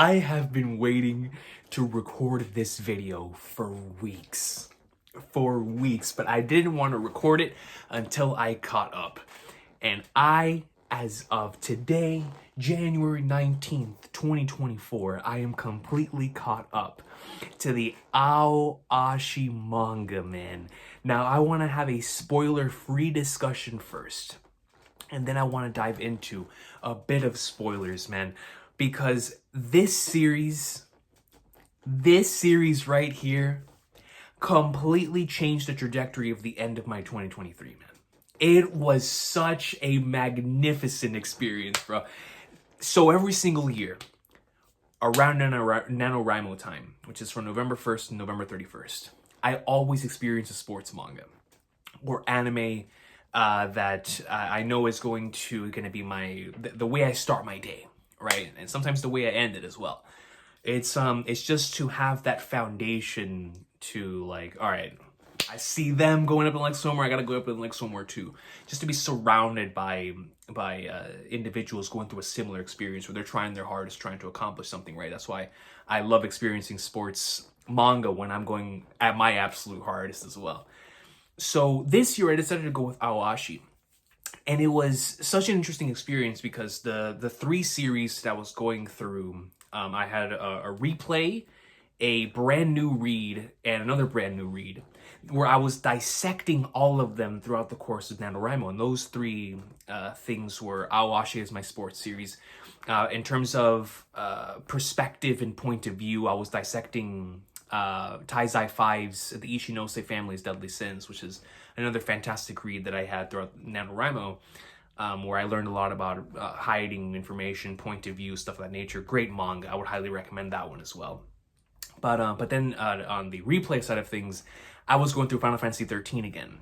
I have been waiting to record this video for weeks. But I didn't want to record it until I caught up. And as of today, January 19th, 2024, I am completely caught up to the Ashi manga, man. Now, I want to have a spoiler-free discussion first. And then I want to dive into a bit of spoilers, man. Because this series right here completely changed the trajectory of the end of my 2023, man. It was such a magnificent experience, bro. So every single year, around NaNoWriMo time, which is from November 1st to November 31st, I always experience a sports manga or anime that I know is going to be the way I start my day, right? And sometimes the way I end it as well. It's just to have that foundation to, like, all right, I see them going up in like somewhere, I gotta go up in like somewhere too. Just to be surrounded by individuals going through a similar experience where they're trying their hardest, trying to accomplish something, right? That's why I love experiencing sports manga when I'm going at my absolute hardest as well. So this year I decided to go with Ashi. And it was such an interesting experience because the three series that I was going through, I had a replay, a brand new read, and another brand new read, where I was dissecting all of them throughout the course of NaNoWriMo. And those three things were Ashi is my sports series. In terms of perspective and point of view, I was dissecting Taizai 5's The Ishinose Family's Deadly Sins, which is another fantastic read that I had throughout NaNoWriMo, where I learned a lot about hiding information, point of view, stuff of that nature. Great manga. I would highly recommend that one as well. But then on the replay side of things, I was going through Final Fantasy 13 again,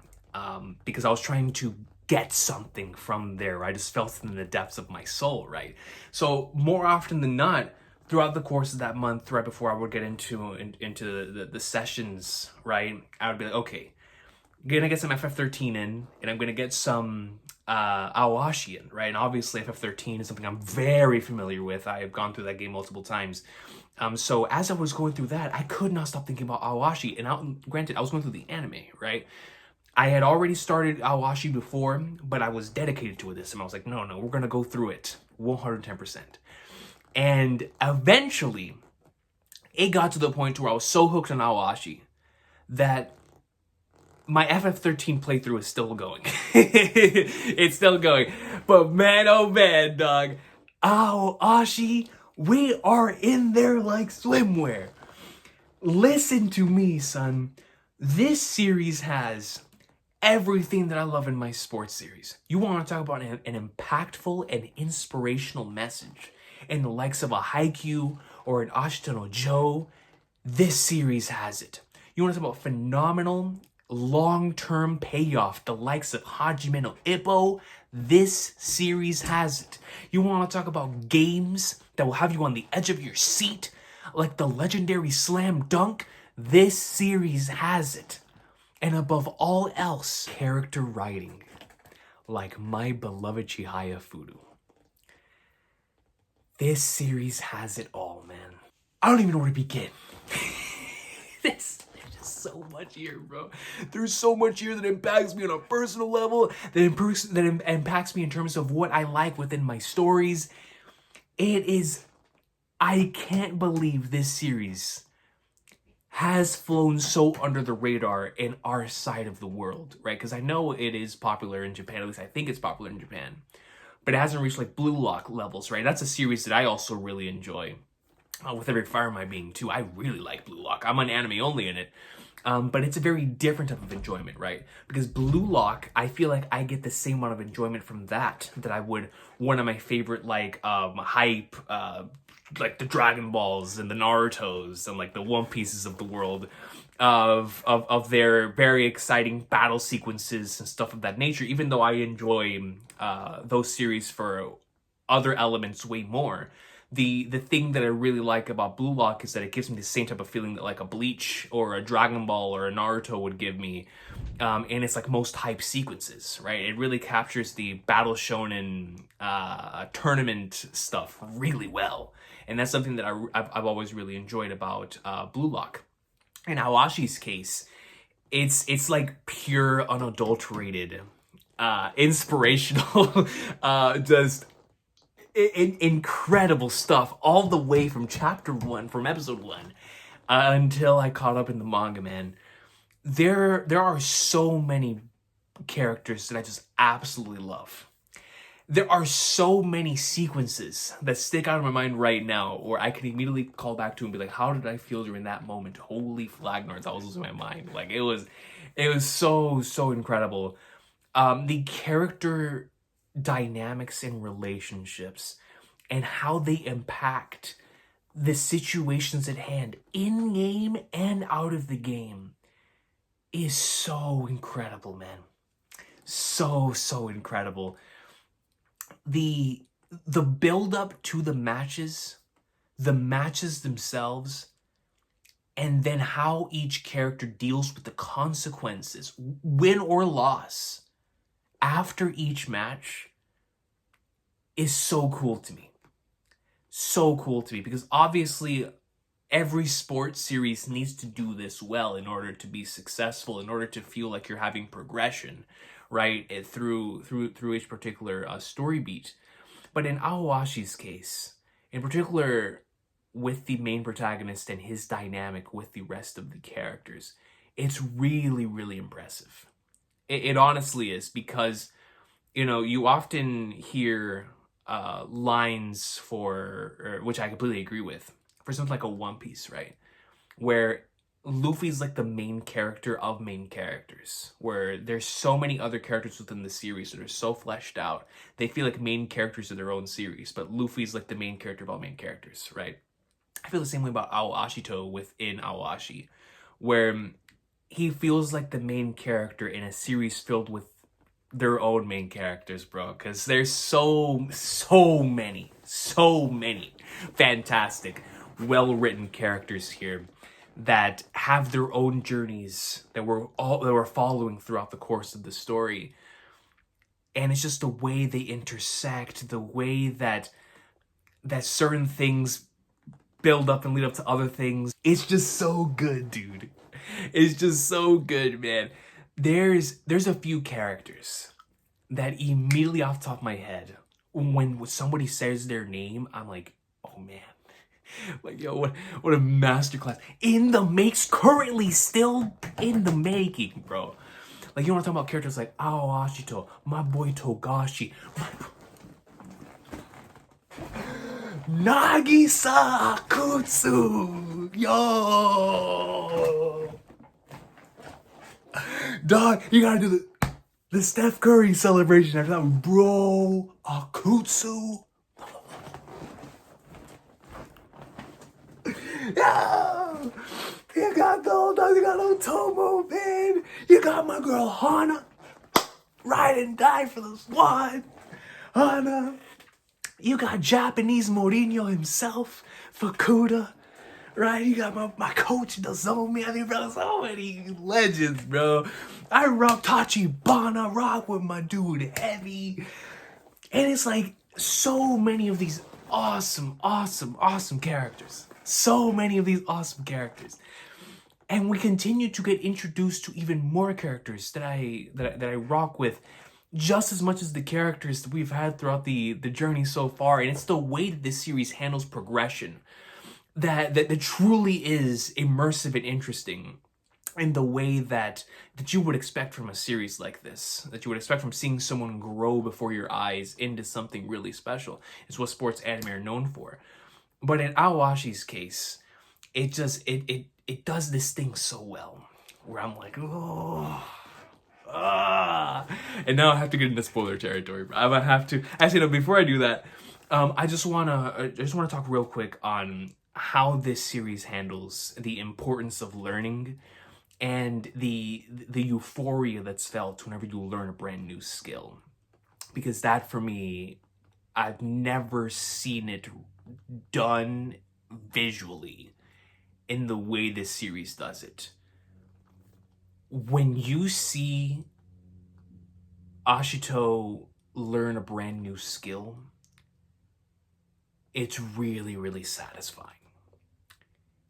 because I was trying to get something from there. I just felt it in the depths of my soul, right? So more often than not, throughout the course of that month, right before I would get into the sessions, right, I would be like, okay, I'm gonna get some FF13 in, and I'm gonna get some Awashi in, right? And obviously FF13 is something I'm very familiar with. I have gone through that game multiple times. So as I was going through that, I could not stop thinking about Awashi. And granted, I was going through the anime, right? I had already started Awashi before, but I was dedicated to this. And I was like, no, we're going to go through it 110%. And eventually, it got to the point where I was so hooked on Awashi that my FF13 playthrough is still going. It's still going. But man, oh man, dog. Ashi, we are in there like swimwear. Listen to me, son. This series has everything that I love in my sports series. You want to talk about an impactful and inspirational message in the likes of a Haikyuu or an Ashita no Joe, this series has it. You want to talk about phenomenal long-term payoff, the likes of Hajime no Ippo, this series has it. You want to talk about games that will have you on the edge of your seat, like the legendary Slam Dunk, this series has it. And above all else, character writing, like my beloved Chihaya Furu. This series has it all, man. I don't even know where to begin. There's just so much here, bro. There's so much here that impacts me on a personal level, that impacts me in terms of what I like within my stories. I can't believe this series has flown so under the radar in our side of the world, right? Because I know it is popular in Japan, at least I think it's popular in Japan, but it hasn't reached like Blue Lock levels, right? That's a series that I also really enjoy. With Every Fire in My Being too, I really like Blue Lock. I'm an anime only in it, but it's a very different type of enjoyment, right? Because Blue Lock, I feel like I get the same amount of enjoyment from that I would one of my favorite hype, like the Dragon Balls and the Narutos and like the One Pieces of the world, of their very exciting battle sequences and stuff of that nature. Even though I enjoy those series for other elements way more, The thing that I really like about Blue Lock is that it gives me the same type of feeling that like a Bleach or a Dragon Ball or a Naruto would give me, in its like most hype sequences, right? It really captures the battle shonen tournament stuff really well, and that's something that I've always really enjoyed about Blue Lock. In Awashi's case, it's like pure unadulterated inspirational just incredible stuff all the way from chapter 1, from episode 1, until I caught up in the manga, man. There are so many characters that I just absolutely love. There are so many sequences that stick out of my mind right now, or I can immediately call back to and be like, how did I feel during that moment? Holy flagnards, I was losing my mind. Like, it was so incredible. The character dynamics and relationships and how they impact the situations at hand in game and out of the game is so incredible, man. So incredible. The build up to the matches themselves, and then how each character deals with the consequences, win or loss, after each match is so cool to me. So cool to me, because obviously every sports series needs to do this well in order to be successful, in order to feel like you're having progression, right, through each particular story beat. But in Awashi's case, in particular with the main protagonist and his dynamic with the rest of the characters, it's really impressive. It honestly is, because, you know, you often hear lines which I completely agree with, for something like a One Piece, right? Where Luffy's like the main character of main characters, where there's so many other characters within the series that are so fleshed out, they feel like main characters of their own series, but Luffy's like the main character of all main characters, right? I feel the same way about Aoashito within Aoashi, where he feels like the main character in a series filled with their own main characters, bro. Because there's so many fantastic, well-written characters here that have their own journeys that we're following throughout the course of the story. And it's just the way they intersect, the way that certain things build up and lead up to other things. It's just so good, dude. It's just so good, man. There's a few characters that immediately off the top of my head, when somebody says their name, I'm like, oh man. Like, yo, what a masterclass. Currently still in the making, bro. Like, you want to talk about characters like Aoashito, my boy Togashi, Nagisa Kutsu, yo. Dog, you gotta do the Steph Curry celebration after that one, bro. Akutsu. Yeah. You got the old dog, you got Otomo, man. You got my girl Hana. Ride and die for the squad. Hana. You got Japanese Mourinho himself, Fukuda. Right, you got my coach Nozomi. I mean, bro, so many legends, bro. I rock Tachibana, rock with my dude Heavy. And it's like so many of these awesome characters. So many of these awesome characters. And we continue to get introduced to even more characters that I rock with just as much as the characters that we've had throughout the journey so far. And it's the way that this series handles progression that truly is immersive and interesting, in the way that you would expect from a series like this, that you would expect from seeing someone grow before your eyes into something really special. It's what sports anime are known for. But in Awashi's case, it does this thing so well, where I'm like, oh, and now I have to get into spoiler territory. I'm gonna have to. Actually, no. Before I do that, I just wanna talk real quick on how this series handles the importance of learning and the euphoria that's felt whenever you learn a brand new skill, because that for me, I've never seen it done visually in the way this series does it. When you see Ashito learn a brand new skill, it's really, really satisfying.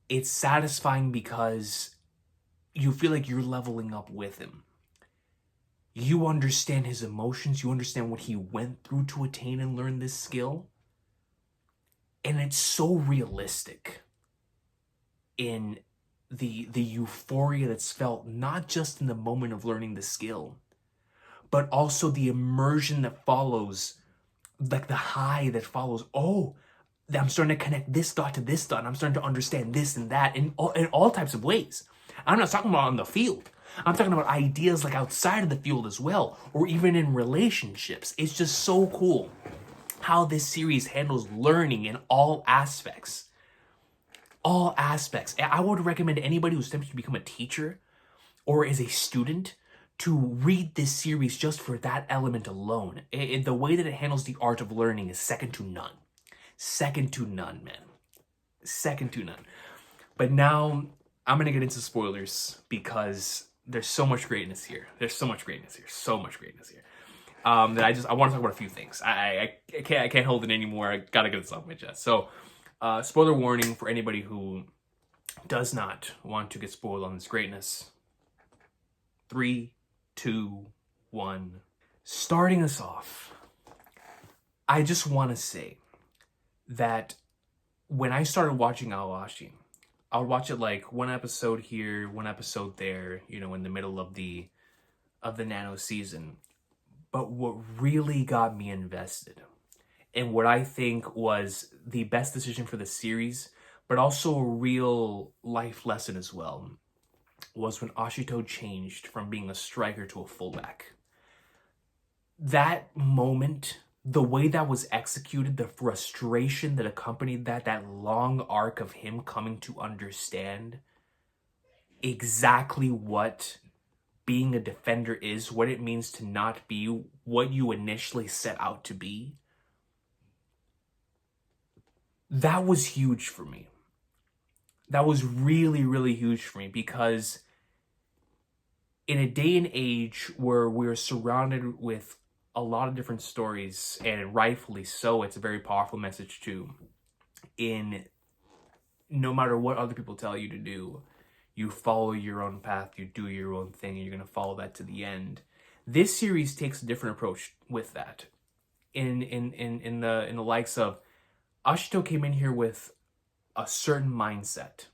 It's satisfying because you feel like you're leveling up with him. You understand his emotions, you understand what he went through to attain and learn this skill. And it's so realistic in the euphoria that's felt, not just in the moment of learning the skill, but also the immersion that follows, like the high that follows. Oh, I'm starting to connect this dot to this dot, and I'm starting to understand this and that in all types of ways. I'm not talking about on the field. I'm talking about ideas like outside of the field as well, or even in relationships. It's just so cool how this series handles learning in all aspects. All aspects. I would recommend anybody who's tempted to become a teacher or is a student to read this series just for that element alone. The way that it handles the art of learning is second to none. Second to none, man. Second to none. But now I'm going to get into spoilers because there's so much greatness here. There's so much greatness here. So much greatness here. That I want to talk about a few things. I can't hold it anymore. I got to get this off my chest. So, spoiler warning for anybody who does not want to get spoiled on this greatness. 3, 2, 1. Starting us off, I just want to say that when I started watching Ashi, I would watch it like one episode here, one episode there, you know, in the middle of the Nano season. But what really got me invested, and what I think was the best decision for the series, but also a real life lesson as well, was when Ashito changed from being a striker to a fullback. That moment, the way that was executed, the frustration that accompanied that long arc of him coming to understand exactly what being a defender is, what it means to not be what you initially set out to be. That was huge for me. That was really, really huge for me, because in a day and age where we're surrounded with a lot of different stories, and rightfully so, it's a very powerful message too, in no matter what other people tell you to do, you follow your own path, you do your own thing, and you're going to follow that to the end. This series takes a different approach with that. In the likes of Ashito came in here with a certain mindset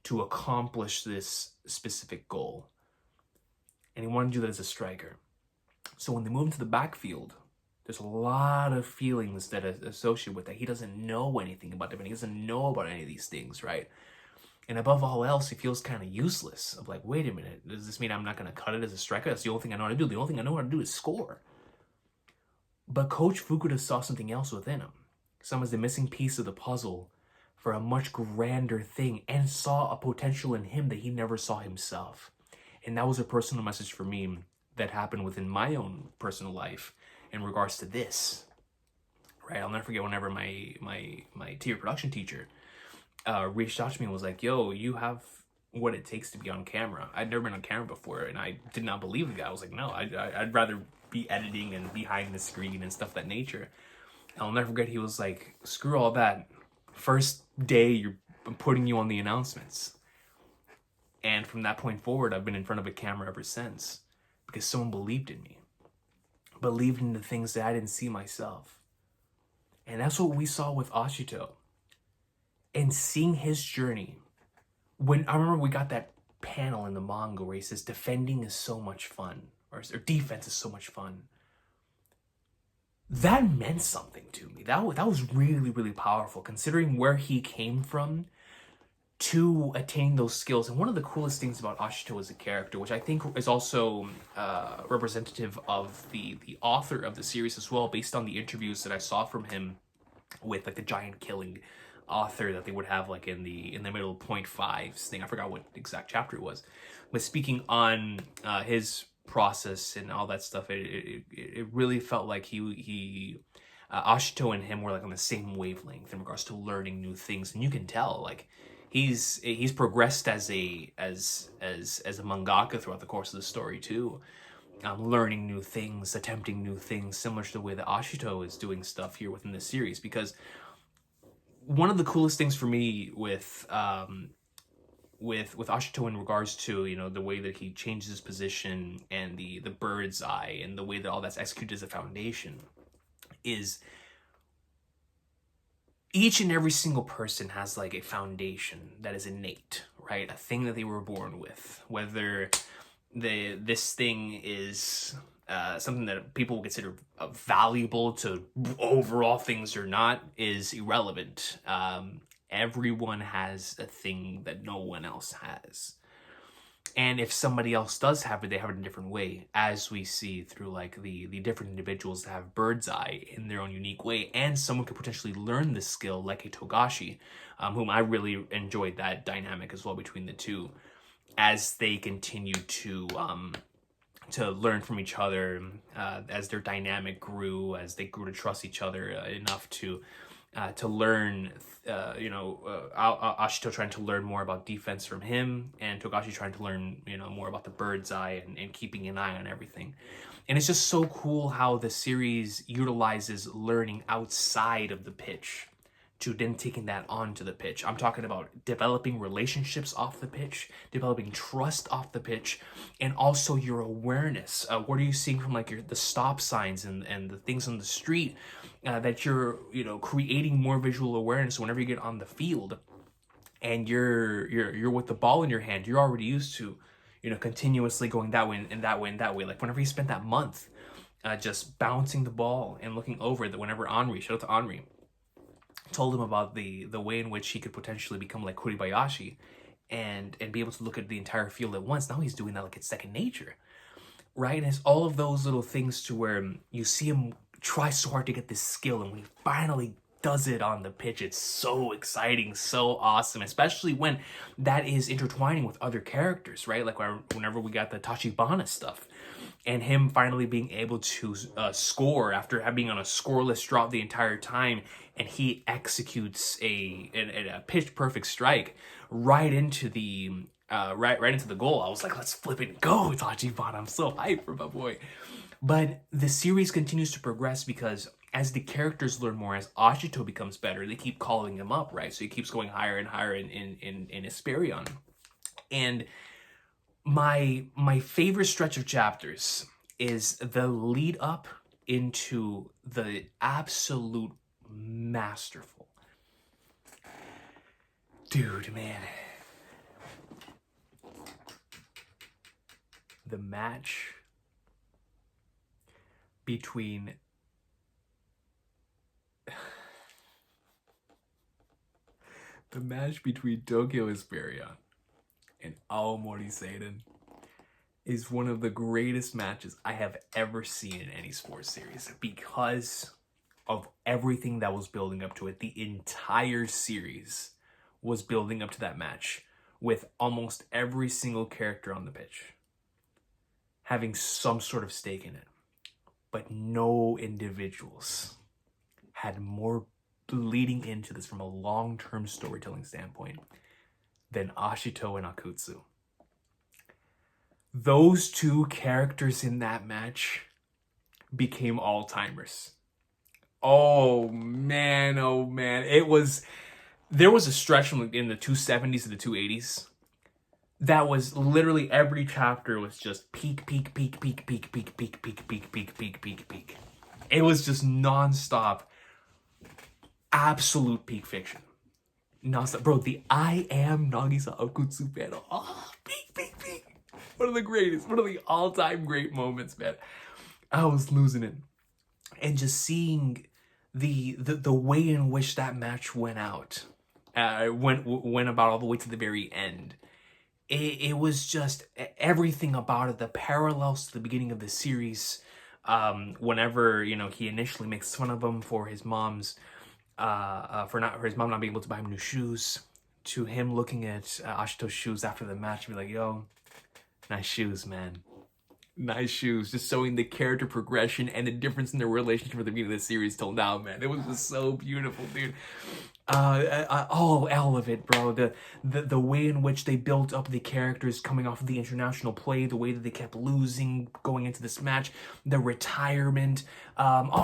to accomplish this specific goal, and he wanted to do that as a striker. So when they move into the backfield, there's a lot of feelings that are associated with that. He doesn't know anything about them, and he doesn't know about any of these things, right? And above all else, he feels kind of useless. Of like, wait a minute, does this mean I'm not going to cut it as a striker? That's the only thing I know how to do. The only thing I know how to do is score. But Coach Fukuda saw something else within him. Some as the missing piece of the puzzle for a much grander thing, and saw a potential in him that he never saw himself. And that was a personal message for me that happened within my own personal life in regards to this. Right? I'll never forget whenever my TV production teacher reached out to me and was like, yo, you have what it takes to be on camera. I'd never been on camera before, and I did not believe the guy. I was like, no, I'd rather be editing and behind the screen and stuff of that nature. And I'll never forget, he was like, screw all that. First day, you're putting you on the announcements. And from that point forward, I've been in front of a camera ever since, because someone believed in me. Believed in the things that I didn't see myself. And that's what we saw with Ashito. And seeing his journey, when I remember we got that panel in the manga where he says defending is so much fun, or defense is so much fun. That meant something to me. That was really, really powerful, considering where he came from to attain those skills. And one of the coolest things about Ashito as a character, which I think is also representative of the author of the series as well, based on the interviews that I saw from him with like the giant killing author that they would have like in the middle of point fives thing. I forgot what exact chapter it was, but speaking on his process and all that stuff, it really felt like he Ashito and him were like on the same wavelength in regards to learning new things, and you can tell like he's progressed as a mangaka throughout the course of the story too, learning new things, attempting new things, similar to the way that Ashito is doing stuff here within the series. Because one of the coolest things for me with Ashito in regards to, you know, the way that he changes his position and the bird's eye and the way that all that's executed as a foundation is each and every single person has like a foundation that is innate, right? A thing that they were born with, whether this thing is something that people will consider valuable to overall things or not is irrelevant. Everyone has a thing that no one else has. And if somebody else does have it, they have it in a different way, as we see through like the different individuals that have bird's eye in their own unique way. And someone could potentially learn this skill like a Togashi, whom I really enjoyed that dynamic as well between the two, as they continue to learn from each other, as their dynamic grew, as they grew to trust each other enough to learn, Ashito trying to learn more about defense from him, and Togashi trying to learn, more about the bird's eye and keeping an eye on everything. And it's just so cool how the series utilizes learning outside of the pitch to then taking that onto the pitch. I'm talking about developing relationships off the pitch, developing trust off the pitch, and also your awareness. What are you seeing from like the stop signs and the things on the street, that you're creating more visual awareness whenever you get on the field, and you're with the ball in your hand. You're already used to continuously going that way and that way and that way. Like whenever you spent that month just bouncing the ball and looking over it, whenever shout out to Henri, told him about the way in which he could potentially become like Kuribayashi and be able to look at the entire field at once. Now he's doing that like it's second nature, right? And it's all of those little things to where you see him try so hard to get this skill, and when he finally does it on the pitch, it's so exciting, so awesome, especially when that is intertwining with other characters, right? Like whenever we got the Tachibana stuff, and him finally being able to score after being on a scoreless drought the entire time, and he executes a pitch perfect strike right into the right into the goal. I was like, let's flip it, go Tachibana! I'm so hyped for my boy. But the series continues to progress because as the characters learn more, as Ashito becomes better, they keep calling him up, right? So he keeps going higher and higher in Hesperion. And my favorite stretch of chapters is the lead up into the absolute masterful. Dude, man. The match between Tokyo Hesperion and Aomori Seiden is one of the greatest matches I have ever seen in any sports series, because of everything that was building up to it. The entire series was building up to that match, with almost every single character on the pitch having some sort of stake in it. But no individuals had more leading into this from a long-term storytelling standpoint than Ashito and Akutsu. Those two characters in that match became all-timers. Oh man. There was a stretch from in the 270s to the 280s that was literally every chapter was just peak. It was just nonstop, absolute peak fiction. Nonstop. Bro, the I am Nagisa Akutsu panel. Oh, peak. One of the greatest, one of the all-time great moments, man. I was losing it. And just seeing the way in which that match went out, went about all the way to the very end. It was just everything about it. The parallels to the beginning of the series, whenever he initially makes fun of him for his mom's for his mom not being able to buy him new shoes, to him looking at Ashito's shoes after the match and be like, yo, nice shoes, man. Nice shoes, just showing the character progression and the difference in their relationship from the beginning of the series till now, man. It was just so beautiful, dude. All of it, bro. The way in which they built up the characters coming off of the international play, the way that they kept losing going into this match, the retirement,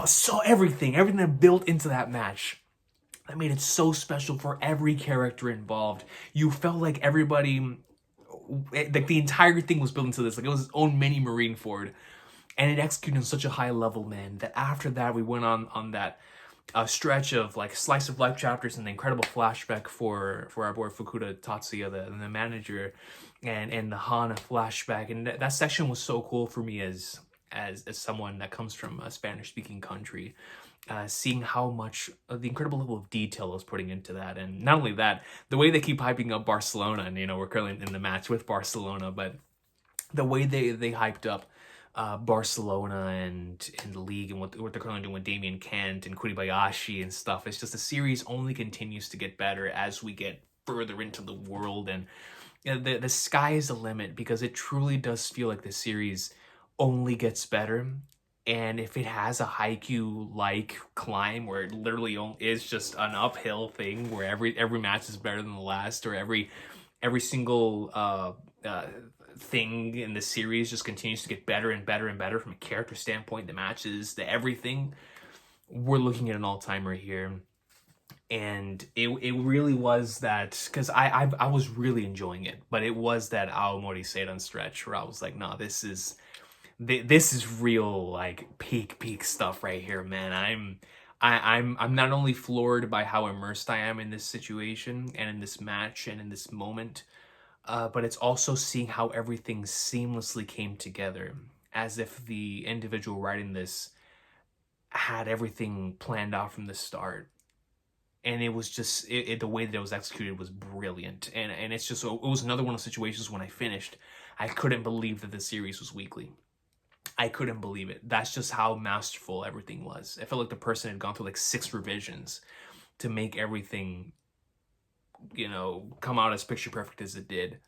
so everything that built into that match. That made it so special for every character involved. You felt like everybody, like the entire thing was built into this, like it was its own mini Marineford, and it executed on such a high level, man. That after that we went on that stretch of like slice of life chapters and the incredible flashback for our boy Fukuda Tatsuya, the manager, and the Hana flashback, and that section was so cool for me as someone that comes from a Spanish speaking country. Seeing how much the incredible level of detail I was putting into that, and not only that, the way they keep hyping up Barcelona, and we're currently in the match with Barcelona, but the way they hyped up Barcelona and the league and what they're currently doing with Damien Kent and Kuribayashi and stuff. It's just the series only continues to get better as we get further into the world, and the sky is the limit, because it truly does feel like the series only gets better. And if it has a Haikyuu-like climb where it literally is just an uphill thing where every match is better than the last, or every single thing in the series just continues to get better and better and better from a character standpoint, the matches, the everything, we're looking at an all-timer here. And it really was that, because I was really enjoying it, but it was that Aomori Seidan stretch where I was like, nah, this is real, like peak stuff right here, man. I'm not only floored by how immersed I am in this situation and in this match and in this moment, but it's also seeing how everything seamlessly came together, as if the individual writing this had everything planned out from the start. And it was just, the way that it was executed was brilliant. And it's just, it was another one of those situations when I finished, I couldn't believe that the series was weekly. I couldn't believe it. That's just how masterful everything was. I felt like the person had gone through like 6 revisions to make everything, come out as picture perfect as it did.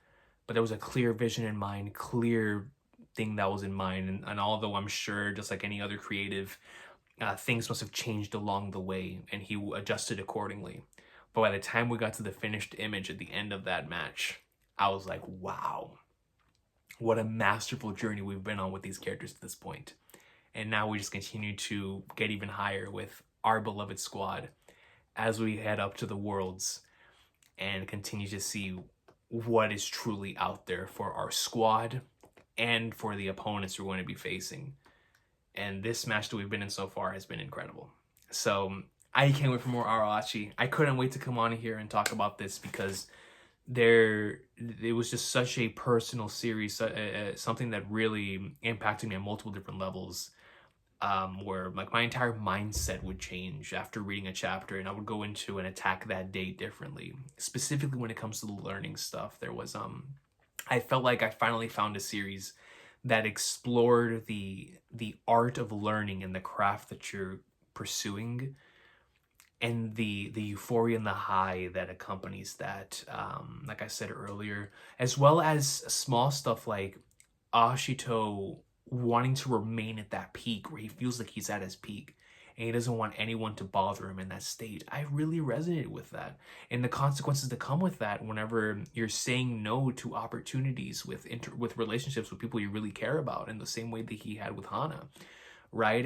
But there was a clear vision in mind, clear thing that was in mind. And although I'm sure, just like any other creative, things must have changed along the way, and he adjusted accordingly. But by the time we got to the finished image at the end of that match, I was like, wow. What a masterful journey we've been on with these characters at this point. And now we just continue to get even higher with our beloved squad as we head up to the Worlds and continue to see what is truly out there for our squad and for the opponents we're going to be facing. And this match that we've been in so far has been incredible. So I can't wait for more Ashi. I couldn't wait to come on here and talk about this, because it was just such a personal series, something that really impacted me on multiple different levels, where like my entire mindset would change after reading a chapter, and I would go into and attack that day differently. Specifically when it comes to the learning stuff, there was I felt like I finally found a series that explored the art of learning and the craft that you're pursuing, and the euphoria and the high that accompanies that, like I said earlier, as well as small stuff like Ashito wanting to remain at that peak where he feels like he's at his peak and he doesn't want anyone to bother him in that state. I really resonated with that, and the consequences that come with that whenever you're saying no to opportunities with relationships with people you really care about, in the same way that he had with Hana, right?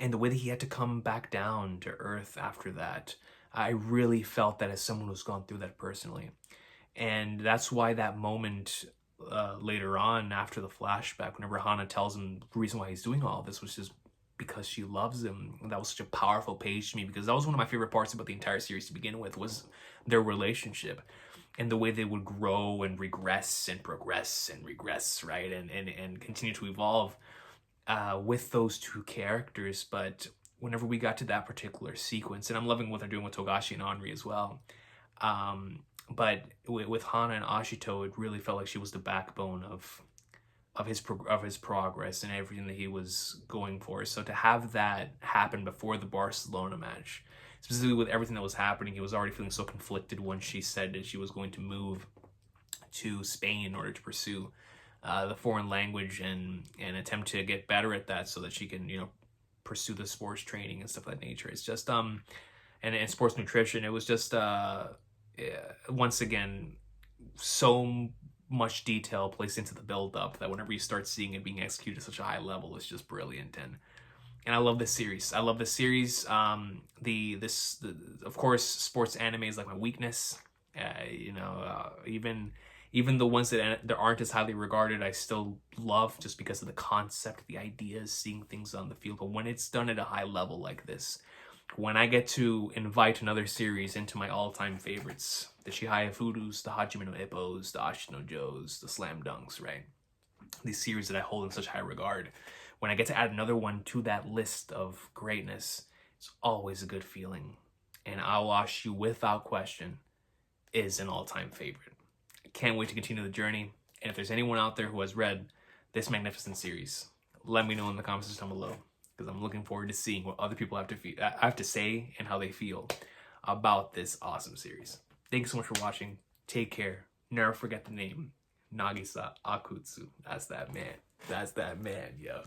And the way that he had to come back down to earth after that, I really felt that as someone who's gone through that personally. And that's why that moment later on, after the flashback, whenever Hana tells him the reason why he's doing all this was just because she loves him. And that was such a powerful page to me, because that was one of my favorite parts about the entire series to begin with, was their relationship and the way they would grow and regress and progress and regress, right? And continue to evolve with those two characters. But whenever we got to that particular sequence, and I'm loving what they're doing with Togashi and Henri as well, but with Hana and Ashito, it really felt like she was the backbone of his progress and everything that he was going for. So to have that happen before the Barcelona match, specifically with everything that was happening, he was already feeling so conflicted when she said that she was going to move to Spain in order to pursue the foreign language and attempt to get better at that so that she can, pursue the sports training and stuff of that nature. It's just and sports nutrition. It was just once again so much detail placed into the build up that whenever you start seeing it being executed at such a high level, it's just brilliant. And I love this series. I love this series. Of course, sports anime is like my weakness. Even the ones that aren't as highly regarded, I still love just because of the concept, the ideas, seeing things on the field. But when it's done at a high level like this, when I get to invite another series into my all-time favorites, the Chihaya Furus, the Hajime no Ippos, the Ashi no Joes, the Slam Dunks, right? These series that I hold in such high regard. When I get to add another one to that list of greatness, it's always a good feeling. And Awashi, without question, is an all-time favorite. I can't wait to continue the journey. And if there's anyone out there who has read this magnificent series, let me know in the comments down below, because I'm looking forward to seeing what other people have to say and how they feel about this awesome series. Thanks so much for watching. Take care. Never forget the name, Nagisa Akutsu. That's that man. That's that man, yo.